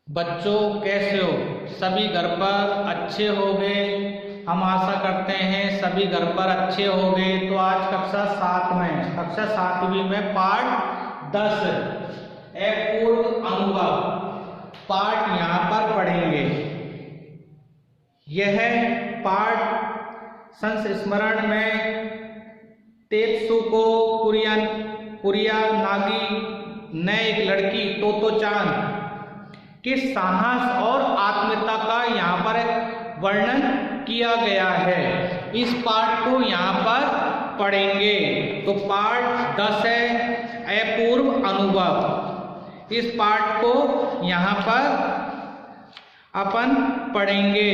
बच्चों कैसे हो? सभी घर पर अच्छे होंगे। हम आशा करते हैं सभी घर पर अच्छे होंगे। तो आज कक्षा सातवीं में पाठ 10 अपूर्व अनुभव पाठ यहाँ पर पढ़ेंगे। यह पाठ संस्मरण में तेत्सुको कुरियानागी ने एक लड़की तोतो चान के साहस और आत्मीयता का यहाँ पर वर्णन किया गया है। इस पाठ को यहाँ पर पढ़ेंगे। तो पाठ 10 है अपूर्व अनुभव। इस पाठ को यहाँ पर अपन पढ़ेंगे।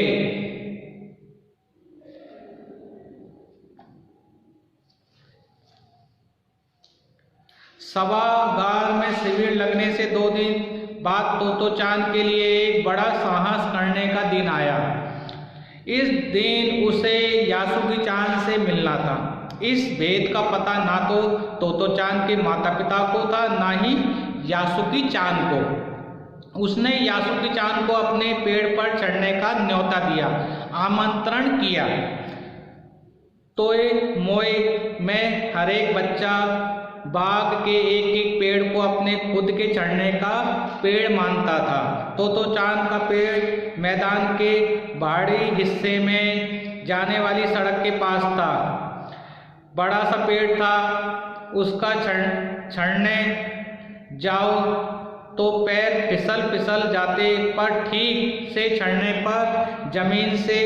सभागार में शिविर लगने से 2 दिन बाद तोतो चान के लिए एक बड़ा साहस करने का दिन आया। इस दिन उसे यासुकी चान से मिलना था। इस भेद का पता ना तो तोतो चान के माता पिता को था, ना ही यासुकी चान को। उसने यासुकी चान को अपने पेड़ पर चढ़ने का न्योता दिया, आमंत्रण किया। तोए मोए में हर एक बच्चा बाग के एक एक पेड़ को अपने खुद के चढ़ने का पेड़ मानता था। तोतो चान का पेड़ मैदान के बाहरी हिस्से में जाने वाली सड़क के पास था। बड़ा सा पेड़ था। उसका चढ़ने जाओ तो पैर फिसल जाते, पर ठीक से चढ़ने पर जमीन से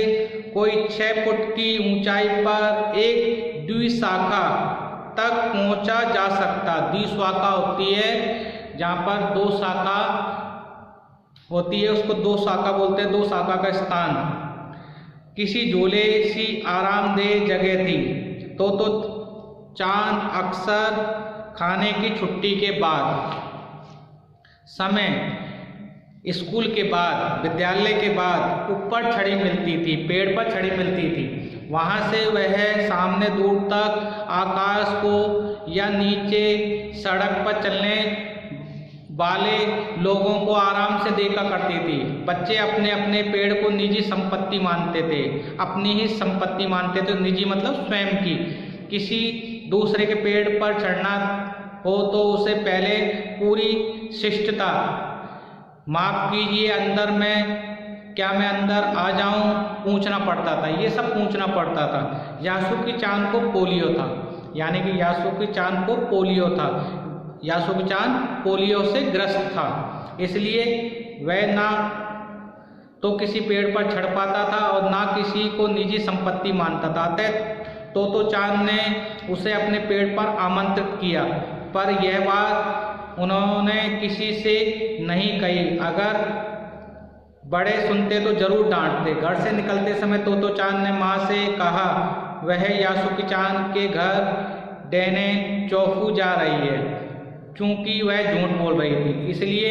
कोई 6 फुट की ऊंचाई पर एक द्विशाखा तक पहुंचा जा सकता। द्विशाखा होती है जहाँ पर 2 शाखा होती है, उसको 2 शाखा बोलते हैं। 2 शाखा का स्थान किसी झूले सी आरामदेह जगह थी। तो चांद अक्सर खाने की छुट्टी के बाद, समय स्कूल के बाद, विद्यालय के बाद ऊपर छड़ी मिलती थी, पेड़ पर छड़ी मिलती थी। वहाँ से वह सामने दूर तक आकाश को या नीचे सड़क पर चलने वाले लोगों को आराम से देखा करती थी। बच्चे अपने अपने पेड़ को निजी संपत्ति मानते थे, अपनी ही संपत्ति मानते थे। निजी मतलब स्वयं की। किसी दूसरे के पेड़ पर चढ़ना हो तो उसे पहले पूरी शिष्टता, माफ कीजिए अंदर मैं अंदर आ जाऊं, पूछना पड़ता था। ये सब पूछना पड़ता था। यासुकी चान को पोलियो था, यानी कि यासुकी चान को पोलियो था। यासुकी चान पोलियो से ग्रस्त था, इसलिए वह ना तो किसी पेड़ पर चढ़ पाता था और ना किसी को निजी संपत्ति मानता था। तोतो चान ने उसे अपने पेड़ पर आमंत्रित किया, पर यह बात उन्होंने किसी से नहीं कही। अगर बड़े सुनते तो जरूर डांटते। घर से निकलते समय तोतो चान ने माँ से कहा वह यासुकी चान के घर डेने चोफू जा रही है। चूंकि वह झूठ बोल रही थी, इसलिए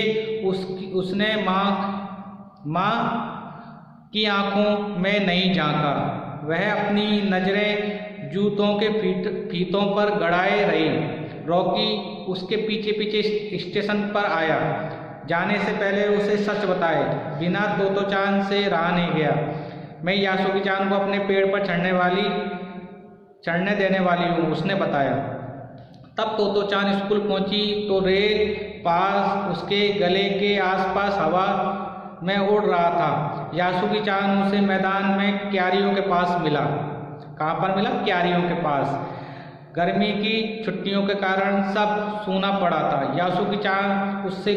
उसने माँ की आंखों में नहीं झांका। वह अपनी नजरें जूतों के फीतों पर गड़ाए रही। रॉकी उसके पीछे पीछे स्टेशन पर आया। जाने से पहले उसे सच बताए बिना तोतो चान से रहा नहीं गया। मैं यासुकी चान को अपने पेड़ पर चढ़ने देने वाली हूँ, उसने बताया। तब तोतो चान स्कूल पहुंची तो रेल पास उसके गले के आसपास हवा में उड़ रहा था। यासुकी चान उसे मैदान में क्यारियों के पास मिला। कहाँ पर मिला? क्यारियों के पास। गर्मी की छुट्टियों के कारण सब सूना पड़ा था। यासुकी चान उससे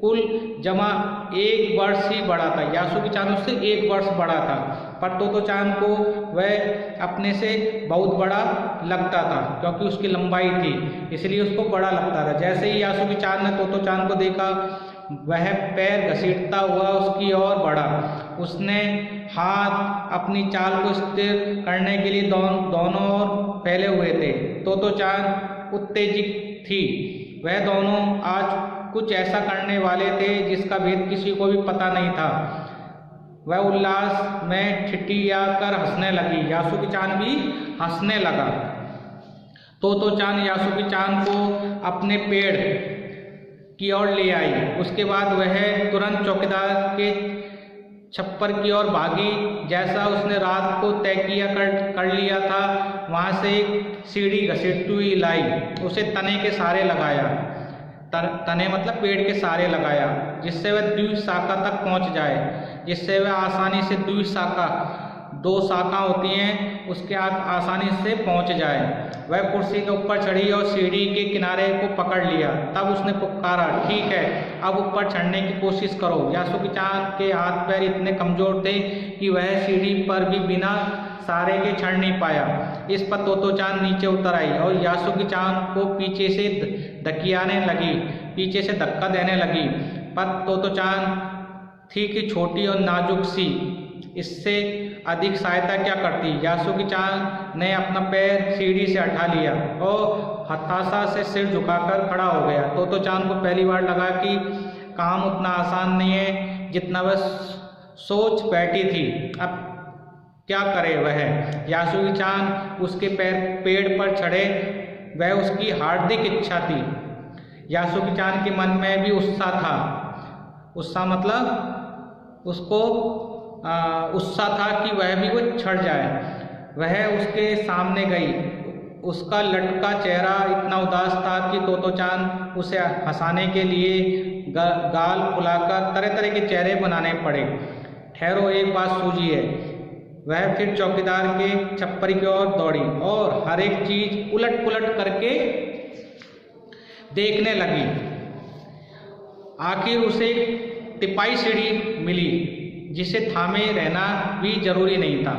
कुल जमा 1 वर्ष ही बड़ा था। यासुकी चान उससे 1 वर्ष बड़ा था, पर तोतो चान को वह अपने से बहुत बड़ा लगता था, क्योंकि उसकी लंबाई थी, इसलिए उसको बड़ा लगता था। जैसे ही यासुकी चान ने तोतो चान को देखा, वह पैर घसीटता हुआ उसकी ओर बढ़ा। उसने हाथ अपनी चाल को स्थिर करने के लिए दोनों ओर फैले हुए थे। तोतो चान उत्तेजित थी। वह दोनों आज कुछ ऐसा करने वाले थे जिसका भेद किसी को भी पता नहीं था। वह उल्लास में ठिठियाकर हंसने लगी। यासुकी चान भी हंसने लगा। तोतो चान यासुकी चान को अपने पेड़ की ओर ले आई। उसके बाद वह तुरंत चौकीदार के छप्पर की ओर भागी। जैसा उसने रात को तय कर लिया था, वहाँ से एक सीढ़ी घसीटती हुई लाई, उसे तने के सहारे लगाया। तने मतलब पेड़ के सहारे लगाया, जिससे वह द्विशाखा तक पहुँच जाए, जिससे वह आसानी से द्विशाखा, 2 शाखा होती हैं, उसके आसानी से पहुंच जाए। वह कुर्सी के ऊपर चढ़ी और सीढ़ी के किनारे को पकड़ लिया। तब उसने पुकारा, ठीक है, अब ऊपर चढ़ने की कोशिश करो। यासुगी-चान के हाथ पैर इतने कमजोर थे कि वह सीढ़ी पर भी बिना सहारे के चढ़ नहीं पाया। इस पर तोतो-चान नीचे उतर आई और यासुगी-चान को पीछे से धकियाने लगी, पीछे से धक्का देने लगी। पर तोतो-चान थी कि छोटी और नाजुक सी, इससे अधिक सहायता क्या करती। यासुगी-चान ने अपना पैर सीढ़ी से हटा लिया और हताशा से सिर झुकाकर खड़ा हो गया। तोतो-चान को पहली बार लगा कि काम उतना आसान नहीं है जितना वह सोच बैठी थी। अब क्या करे वह। यासुगी-चान उसके पेड़ पर चढ़े, वह उसकी हार्दिक इच्छा थी। यासुगी-चान के मन में भी उत्साह था। उत्साह मतलब उसको उत्साह था कि वह भी वो चढ़ जाए। वह उसके सामने गई। उसका लटका चेहरा इतना उदास था कि तोतो-चान उसे हंसाने के लिए गाल फुलाकर तरह तरह के चेहरे बनाने पड़े। ठहरो, एक बात सूझी है। वह फिर चौकीदार के छप्पर की ओर दौड़ी और हर एक चीज उलट पुलट करके देखने लगी। आखिर उसे एक तिपाई सीढ़ी मिली, जिसे थामे रहना भी जरूरी नहीं था।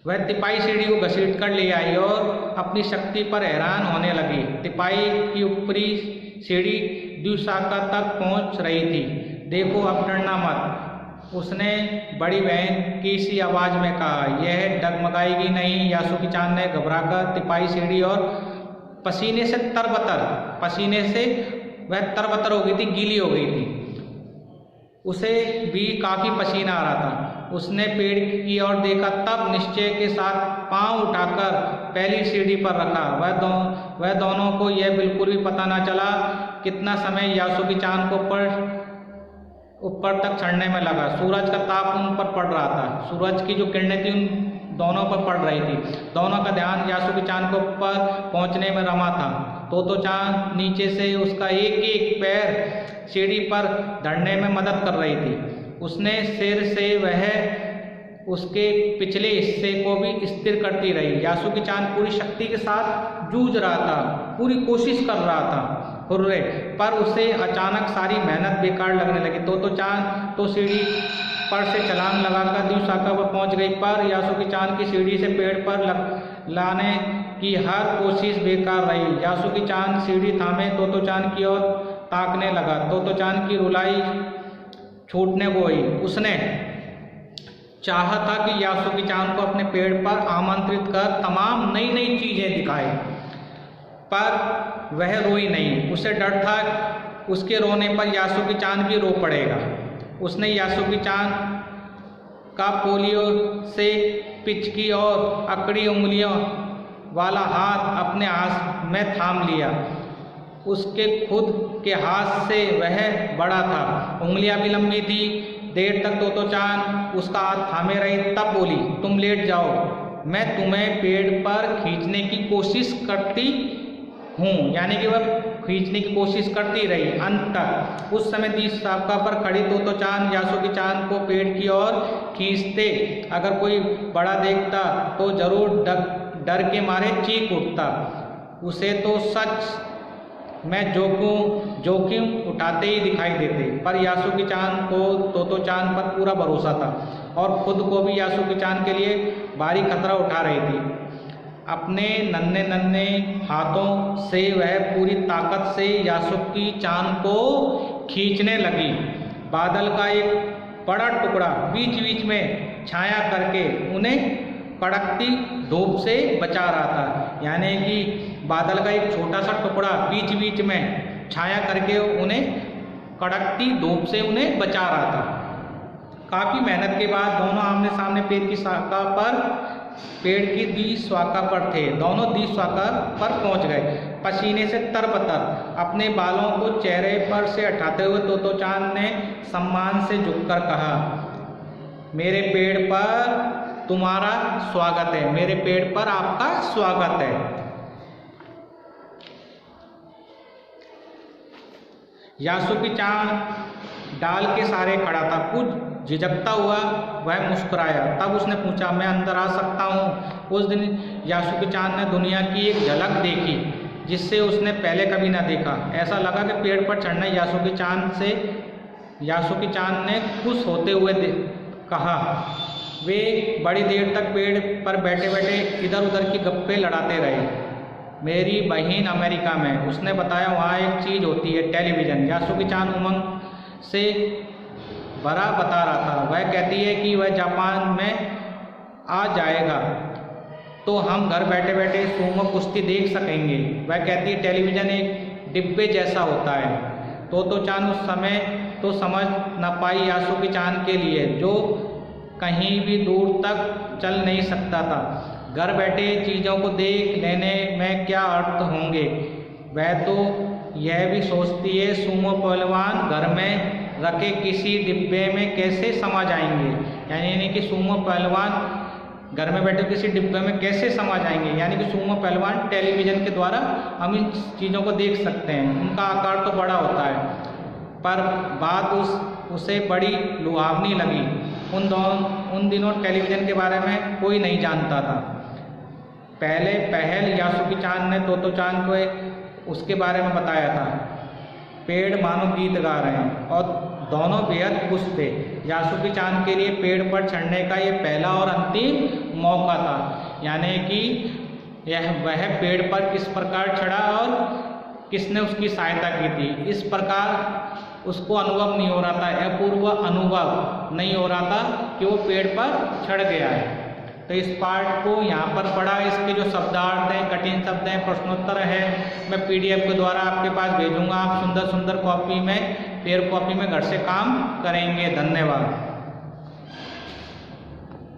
वह तिपाई सीढ़ी को घसीट कर ले आई और अपनी शक्ति पर हैरान होने लगी। तिपाई की ऊपरी सीढ़ी द्विशाखा तक पहुंच रही थी। देखो, अब डरना मत, उसने बड़ी बहन की सी आवाज में कहा। यह डगमगाएगी नहीं। यासुगी-चान ने घबराकर तिपाई सीढ़ी और पसीने से वह तरबतर हो गई थी, गीली हो गई थी। उसे भी काफी पसीना आ रहा था। उसने पेड़ की ओर देखा, तब निश्चय के साथ पांव उठाकर पहली सीढ़ी पर रखा। वह दोनों को यह बिल्कुल भी पता न चला कितना समय यासुगी-चान को ऊपर तक चढ़ने में लगा। सूरज का ताप उन पर पड़ रहा था। सूरज की जो किरणें थी उन दोनों पर पड़ रही थी। दोनों का ध्यान यासुगी-चान को ऊपर पहुंचने में रमा था। तोतो-चान नीचे से उसका एक एक पैर सीढ़ी पर धरने में मदद कर रही थी। उसने सिर से वह उसके पिछले हिस्से को भी स्थिर करती रही। यासुगी-चान पूरी शक्ति के साथ जूझ रहा था, पूरी कोशिश कर रहा था, हुर्रे, पर उसे अचानक सारी मेहनत बेकार लगने लगी। तोतो-चान तो सीढ़ी पर से छलांग लगाकर द्विशाखा पर पहुंच गई, पर यासुगी-चान की सीढ़ी से पेड़ पर लाने की हर कोशिश बेकार रही। यासुगी-चान सीढ़ी थामे तोतो-चान की ओर ताकने लगा। तोतो-चान की रुलाई छूटने को हुई। उसने चाहा था कि यासुगी-चान को अपने पेड़ पर आमंत्रित कर तमाम नई नई चीजें दिखाए, पर वह रोई नहीं। उसे डर था उसके रोने पर यासुगी-चान भी रो पड़ेगा। उसने यासुगी-चान का पोलियो से पिचकी और अकड़ी उंगलियों वाला हाथ अपने हाथ में थाम लिया। उसके खुद के हाथ से वह बड़ा था, उंगलियां भी लंबी थी। देर तक तोतो-चान उसका हाथ थामे रही, तब बोली, तुम लेट जाओ, मैं तुम्हें पेड़ पर खींचने की कोशिश करती हूँ। यानी कि वह खींचने की कोशिश करती रही अंत तक। उस समय द्विशाखा पर खड़ी तोतो-चान यासुगी-चान को पेड़ की ओर खींचते। अगर कोई बड़ा देखता तो जरूर डर के मारे चीख उठता। उसे तो सच में जोखिम उठाते ही दिखाई देते, पर यासुगी-चान को तोतो-चान पर पूरा भरोसा था और खुद को भी यासुगी-चान के लिए भारी खतरा उठा रही थी। अपने नन्हे नन्हे हाथों से वह पूरी ताकत से यासुगी-चान को खींचने लगी। बादल का एक बड़ा टुकड़ा बीच बीच में छाया करके उन्हें कड़कती धूप से बचा रहा था। यानी कि बादल का एक छोटा सा टुकड़ा बीच बीच में छाया करके उन्हें कड़कती धूप से उन्हें बचा रहा था। काफी मेहनत के बाद दोनों आमने सामने पेड़ की द्विशाखा पर थे। दोनों द्विशाखा पर पहुंच गए। पसीने से तरबतर अपने बालों को चेहरे पर से हटाते हुए तोतो चांद ने सम्मान से झुककर कहा, मेरे पेड़ पर तुम्हारा स्वागत है, मेरे पेड़ पर आपका स्वागत है। यासुकी चांद डाल के सहारे खड़ा था, कुछ झिझकता हुआ वह मुस्कुराया। तब उसने पूछा, मैं अंदर आ सकता हूँ? उस दिन यासुकी चांद ने दुनिया की एक झलक देखी जिससे उसने पहले कभी न देखा। ऐसा लगा कि पेड़ पर चढ़ना यासुकी चांद ने खुश होते हुए कहा। वे बड़ी देर तक पेड़ पर बैठे बैठे इधर उधर की गप्पे लड़ाते रहे। मेरी बहन अमेरिका में, उसने बताया, वहाँ एक चीज़ होती है, टेलीविज़न। यासुकी चांद उमंग से भरा बता रहा था। वह कहती है कि वह जापान में आ जाएगा तो हम घर बैठे बैठे सूमो कुश्ती देख सकेंगे। वह कहती है टेलीविज़न एक डिब्बे जैसा होता है। तोतो चांद उस समय तो समझ न पाई यासुकी चांद के लिए, जो कहीं भी दूर तक चल नहीं सकता था, घर बैठे चीज़ों को देख लेने में क्या अर्थ होंगे। वह तो यह भी सोचती है सूमो पहलवान घर में रखे किसी डिब्बे में कैसे समा जाएंगे, यानी कि सूमो पहलवान घर में बैठे किसी डिब्बे में कैसे समा जाएंगे, यानी कि सूमो पहलवान टेलीविज़न के द्वारा हम इन चीज़ों को देख सकते हैं। उनका आकार तो बड़ा होता है, पर बात उसे बड़ी लुभावनी लगी। उन दिनों टेलीविज़न के बारे में कोई नहीं जानता था। पहल यासुकी चांद ने तोतो चांद को उसके बारे में बताया था। पेड़ मानो गीत गा रहे हैं और दोनों बेहद खुश थे। यासुकी चांद के लिए पेड़ पर चढ़ने का ये पहला और अंतिम मौका था, यानी कि वह पेड़ पर किस प्रकार चढ़ा और किसने उसकी सहायता की थी, इस प्रकार उसको अनुभव नहीं हो रहा था, अपूर्व अनुभव नहीं हो रहा था कि वो पेड़ पर चढ़ गया है। तो इस पार्ट को यहाँ पर पढ़ा। इसके जो शब्दार्थ हैं, कठिन शब्द हैं, प्रश्नोत्तर है, मैं PDF के द्वारा आपके पास भेजूंगा। आप सुंदर सुंदर कॉपी में, पेयर कॉपी में घर से काम करेंगे। धन्यवाद।